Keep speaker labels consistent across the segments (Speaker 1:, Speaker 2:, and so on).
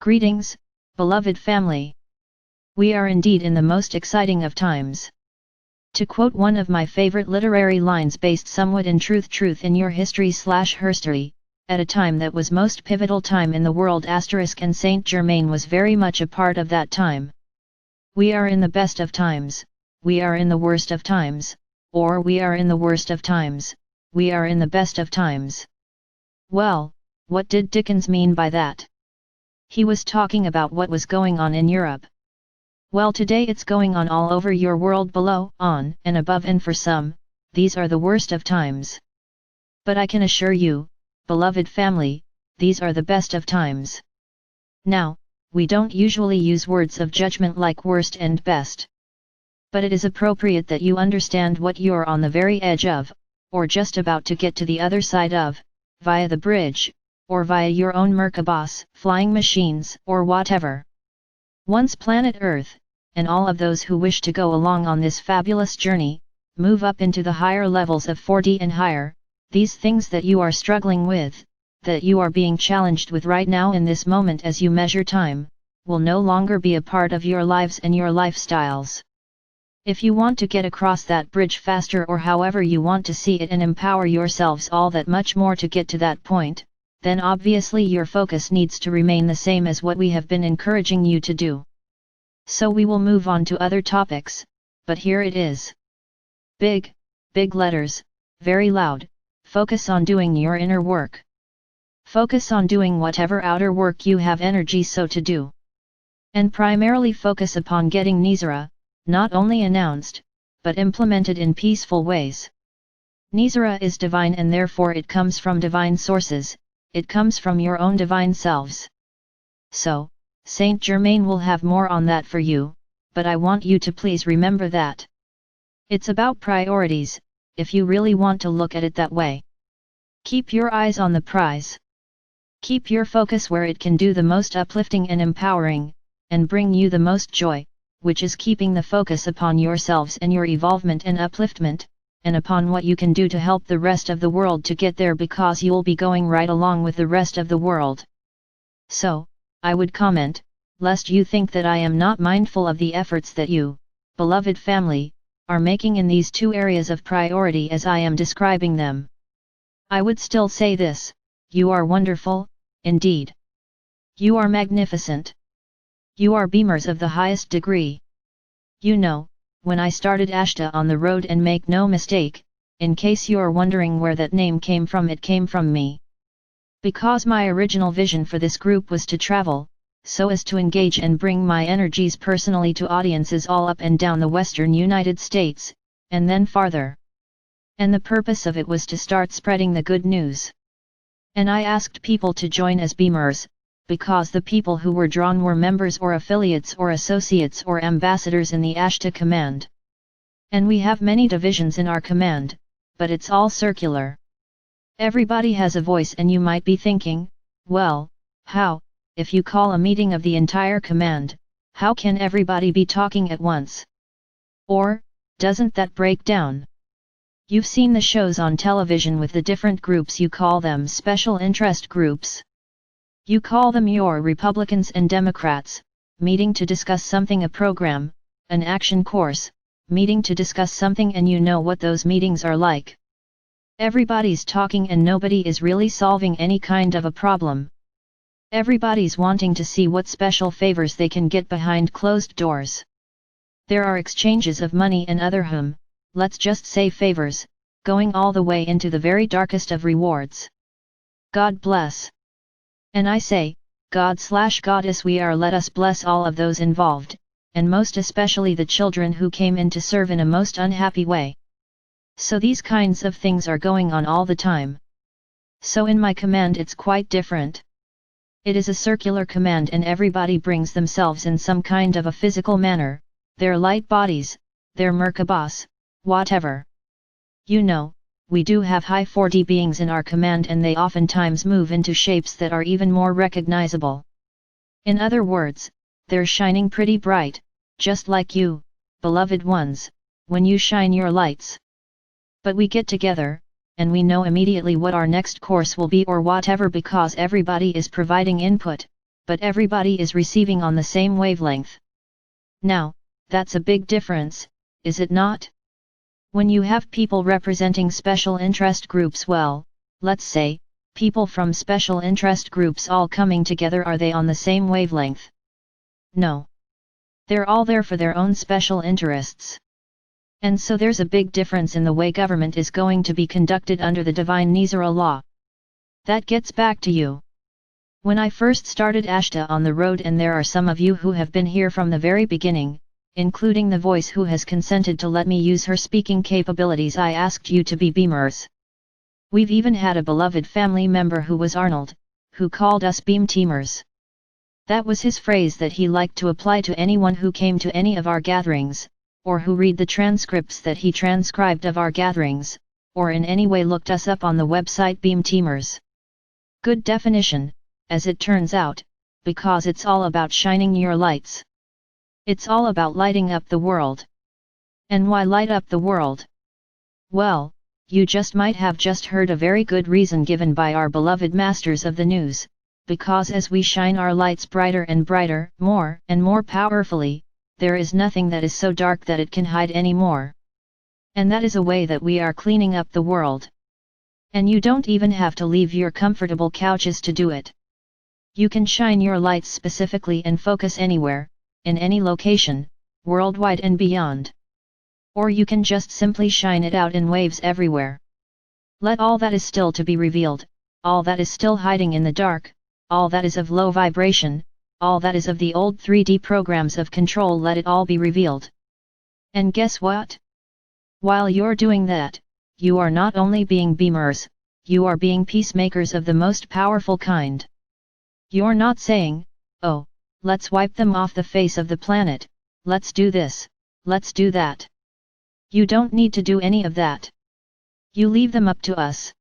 Speaker 1: Greetings, beloved family. We are indeed in the most exciting of times. To quote one of my favorite literary lines based somewhat in truth in your history/herstory, at a time that was most pivotal time in the world *, and Saint Germain was very much a part of that time. We are in the best of times, we are in the worst of times, or we are in the worst of times, we are in the best of times. Well, what did Dickens mean by that? He was talking about what was going on in Europe. Well, today it's going on all over your world, below, on, and above, and for some, these are the worst of times. But I can assure you, beloved family, these are the best of times. Now, we don't usually use words of judgment like worst and best. But it is appropriate that you understand what you're on the very edge of, or just about to get to the other side of, via the bridge, or via your own Merkabahs, flying machines, or whatever. Once planet Earth, and all of those who wish to go along on this fabulous journey, move up into the higher levels of 4D and higher, these things that you are struggling with, that you are being challenged with right now in this moment as you measure time, will no longer be a part of your lives and your lifestyles. If you want to get across that bridge faster, or however you want to see it, and empower yourselves all that much more to get to that point, then obviously your focus needs to remain the same as what we have been encouraging you to do. So we will move on to other topics, but here it is. Big letters, very loud, focus on doing your inner work. Focus on doing whatever outer work you have energy so to do. And primarily focus upon getting Nizara, not only announced, but implemented in peaceful ways. Nizara is divine, and therefore it comes from divine sources, it comes from your own divine selves. So, Saint Germain will have more on that for you, but I want you to please remember that it's about priorities, if you really want to look at it that way. Keep your eyes on the prize. Keep your focus where it can do the most uplifting and empowering, and bring you the most joy, which is keeping the focus upon yourselves and your evolvement and upliftment, and upon what you can do to help the rest of the world to get there, because you'll be going right along with the rest of the world. So, I would comment, lest you think that I am not mindful of the efforts that you, beloved family, are making in these two areas of priority as I am describing them. I would still say this: you are wonderful, indeed. You are magnificent. You are beamers of the highest degree. You know, when I started ASHTAR on the road, and make no mistake, in case you are wondering where that name came from, it came from me. Because my original vision for this group was to travel, so as to engage and bring my energies personally to audiences all up and down the western United States, and then farther. And the purpose of it was to start spreading the good news. And I asked people to join as beamers, because the people who were drawn were members or affiliates or associates or ambassadors in the ASHTAR command. And we have many divisions in our command, but it's all circular. Everybody has a voice, and you might be thinking, well, how, if you call a meeting of the entire command, how can everybody be talking at once? Or, doesn't that break down? You've seen the shows on television with the different groups, you call them special interest groups. You call them your Republicans and Democrats, meeting to discuss something, a program, an action course, meeting to discuss something, and you know what those meetings are like. Everybody's talking and nobody is really solving any kind of a problem. Everybody's wanting to see what special favors they can get behind closed doors. There are exchanges of money and other let's just say favors, going all the way into the very darkest of rewards. God bless. And I say, God/Goddess we are, let us bless all of those involved, and most especially the children who came in to serve in a most unhappy way. So these kinds of things are going on all the time. So in my command it's quite different. It is a circular command, and everybody brings themselves in some kind of a physical manner, their light bodies, their Merkabahs, whatever. You know, we do have high 4D beings in our command, and they oftentimes move into shapes that are even more recognizable. In other words, they're shining pretty bright, just like you, beloved ones, when you shine your lights. But we get together, and we know immediately what our next course will be or whatever, because everybody is providing input, but everybody is receiving on the same wavelength. Now, that's a big difference, is it not? When you have people representing special interest groups, well, let's say, people from special interest groups all coming together, are they on the same wavelength? No. They're all there for their own special interests. And so there's a big difference in the way government is going to be conducted under the divine Nizara law. That gets back to you. When I first started ASHTAR on the road, and there are some of you who have been here from the very beginning, including the voice who has consented to let me use her speaking capabilities, I asked you to be beamers. We've even had a beloved family member who was Arnold, who called us beam teamers. That was his phrase that he liked to apply to anyone who came to any of our gatherings, or who read the transcripts that he transcribed of our gatherings, or in any way looked us up on the website Beam Teamers. Good definition, as it turns out, because it's all about shining your lights. It's all about lighting up the world. And why light up the world? Well, you just might have just heard a very good reason given by our beloved masters of the news, because as we shine our lights brighter and brighter, more and more powerfully, there is nothing that is so dark that it can hide anymore. And that is a way that we are cleaning up the world. And you don't even have to leave your comfortable couches to do it. You can shine your lights specifically and focus anywhere, in any location, worldwide and beyond. Or you can just simply shine it out in waves everywhere. Let all that is still to be revealed, all that is still hiding in the dark, all that is of low vibration, all that is of the old 3D programs of control, let it all be revealed. And guess what? While you're doing that, you are not only being beamers, you are being peacemakers of the most powerful kind. You're not saying, oh, let's wipe them off the face of the planet, let's do this, let's do that. You don't need to do any of that. You leave them up to us.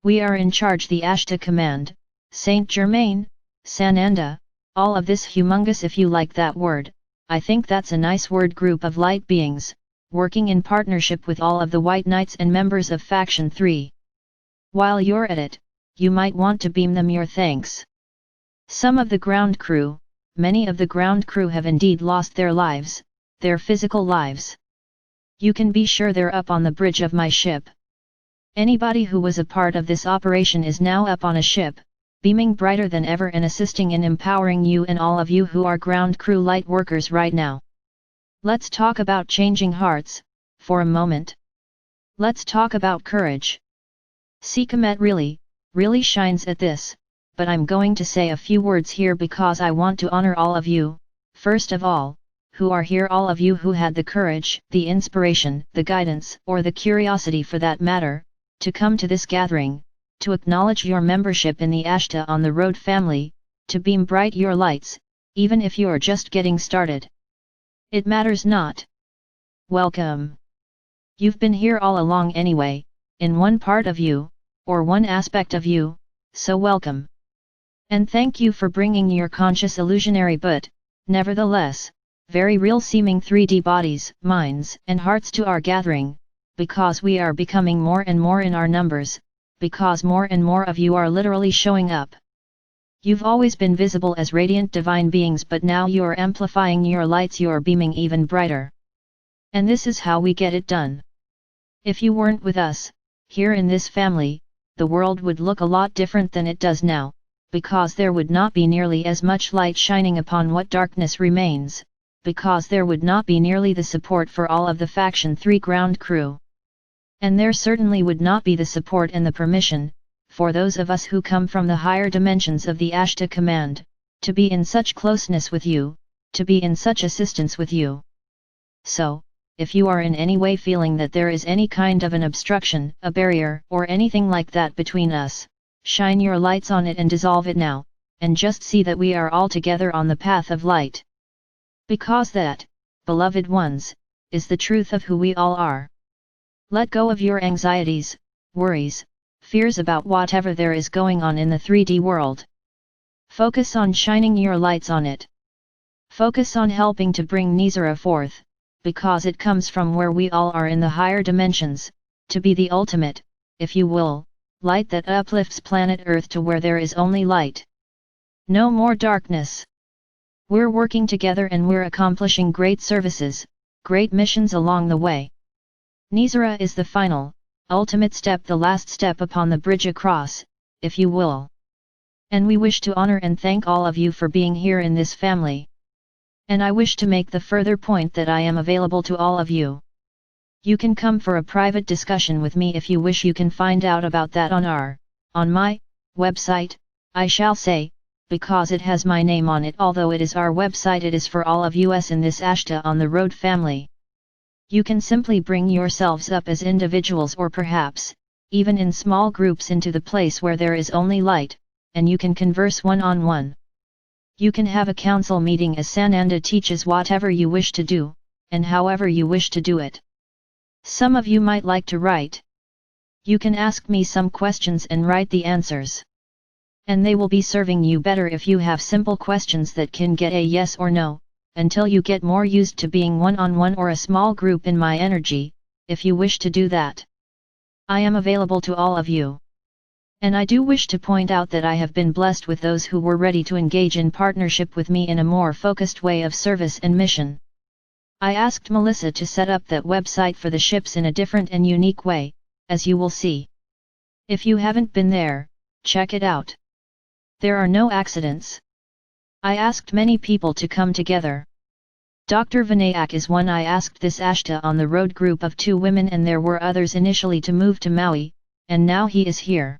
Speaker 1: We are in charge, the ASHTAR command, Saint Germain, Sananda, all of this humongous, if you like that word, I think that's a nice word, group of light beings, working in partnership with all of the White Knights and members of Faction 3. While you're at it, you might want to beam them your thanks. Some of the ground crew, many of the ground crew have indeed lost their lives, their physical lives. You can be sure they're up on the bridge of my ship. Anybody who was a part of this operation is now up on a ship, beaming brighter than ever and assisting in empowering you and all of you who are ground crew light workers right now. Let's talk about changing hearts, for a moment. Let's talk about courage. Sekhmet really shines at this, but I'm going to say a few words here because I want to honor all of you, first of all, who are here, all of you who had the courage, the inspiration, the guidance, or the curiosity for that matter, to come to this gathering, to acknowledge your membership in the ASHTAR on the Road family, to beam bright your lights, even if you're just getting started. It matters not. Welcome. You've been here all along anyway, in one part of you, or one aspect of you, so welcome. And thank you for bringing your conscious illusionary but, nevertheless, very real seeming 3D bodies, minds, and hearts to our gathering, because we are becoming more and more in our numbers, because more and more of you are literally showing up. You've always been visible as radiant divine beings, but now you're amplifying your lights, you're beaming even brighter. And this is how we get it done. If you weren't with us, here in this family, the world would look a lot different than it does now, because there would not be nearly as much light shining upon what darkness remains, because there would not be nearly the support for all of the Faction 3 ground crew. And there certainly would not be the support and the permission, for those of us who come from the higher dimensions of the ASHTAR command, to be in such closeness with you, to be in such assistance with you. So, if you are in any way feeling that there is any kind of an obstruction, a barrier, or anything like that between us, shine your lights on it and dissolve it now, and just see that we are all together on the path of light. Because that, beloved ones, is the truth of who we all are. Let go of your anxieties, worries, fears about whatever there is going on in the 3D world. Focus on shining your lights on it. Focus on helping to bring Nizara forth, because it comes from where we all are in the higher dimensions, to be the ultimate, if you will, light that uplifts planet Earth to where there is only light. No more darkness. We're working together and we're accomplishing great services, great missions along the way. Nizara is the final, ultimate step, the last step upon the bridge across, if you will. And we wish to honor and thank all of you for being here in this family. And I wish to make the further point that I am available to all of you. You can come for a private discussion with me if you wish. You can find out about that on my website, I shall say, because it has my name on it. Although it is our website, it is for all of us in this ASHTAR on the road family. You can simply bring yourselves up as individuals or perhaps, even in small groups, into the place where there is only light, and you can converse one-on-one. You can have a council meeting as Sananda teaches, whatever you wish to do, and however you wish to do it. Some of you might like to write. You can ask me some questions and write the answers. And they will be serving you better if you have simple questions that can get a yes or no, until you get more used to being one-on-one or a small group in my energy, if you wish to do that. I am available to all of you. And I do wish to point out that I have been blessed with those who were ready to engage in partnership with me in a more focused way of service and mission. I asked Melissa to set up that website for the ships in a different and unique way, as you will see. If you haven't been there, check it out. There are no accidents. I asked many people to come together. Dr. Vinayak is one. I asked this ASHTAR on the road group of 2 women, and there were others initially to move to Maui, and now he is here.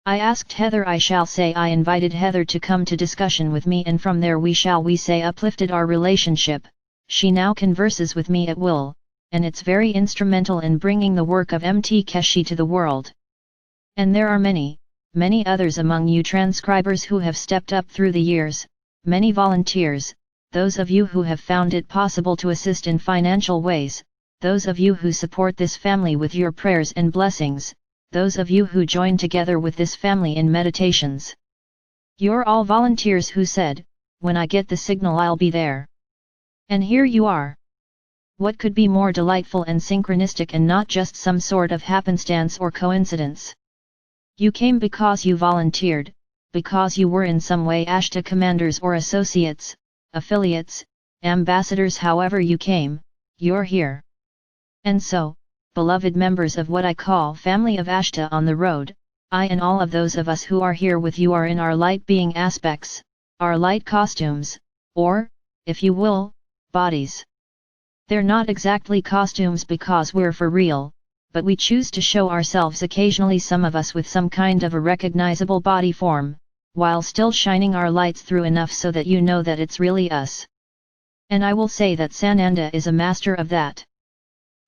Speaker 1: I asked Heather, I shall say I invited Heather to come to discussion with me, and from there we say uplifted our relationship. She now converses with me at will, and it's very instrumental in bringing the work of MT Keshi to the world. And there are many others among you transcribers who have stepped up through the years, many volunteers, those of you who have found it possible to assist in financial ways, those of you who support this family with your prayers and blessings, those of you who join together with this family in meditations. You're all volunteers who said, when I get the signal I'll be there. And here you are. What could be more delightful and synchronistic, and not just some sort of happenstance or coincidence? You came because you volunteered, because you were in some way ASHTAR commanders or associates, affiliates, ambassadors, however you came, you're here. And so, beloved members of what I call family of ASHTAR on the road, I and all of those of us who are here with you are in our light being aspects, our light costumes, or, if you will, bodies. They're not exactly costumes because we're for real, but we choose to show ourselves occasionally, some of us with some kind of a recognizable body form, while still shining our lights through enough so that you know that it's really us. And I will say that Sananda is a master of that.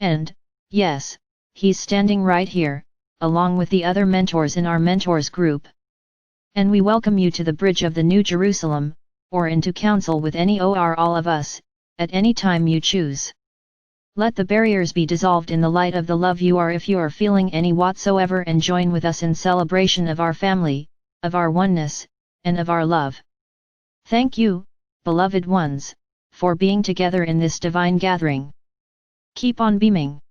Speaker 1: And, yes, he's standing right here, along with the other mentors in our mentors group. And we welcome you to the bridge of the New Jerusalem, or into council with any or all of us, at any time you choose. Let the barriers be dissolved in the light of the love you are, if you are feeling any whatsoever, and join with us in celebration of our family, of our oneness, and of our love. Thank you, beloved ones, for being together in this divine gathering. Keep on beaming.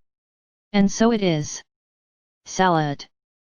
Speaker 1: And so it is. Salat.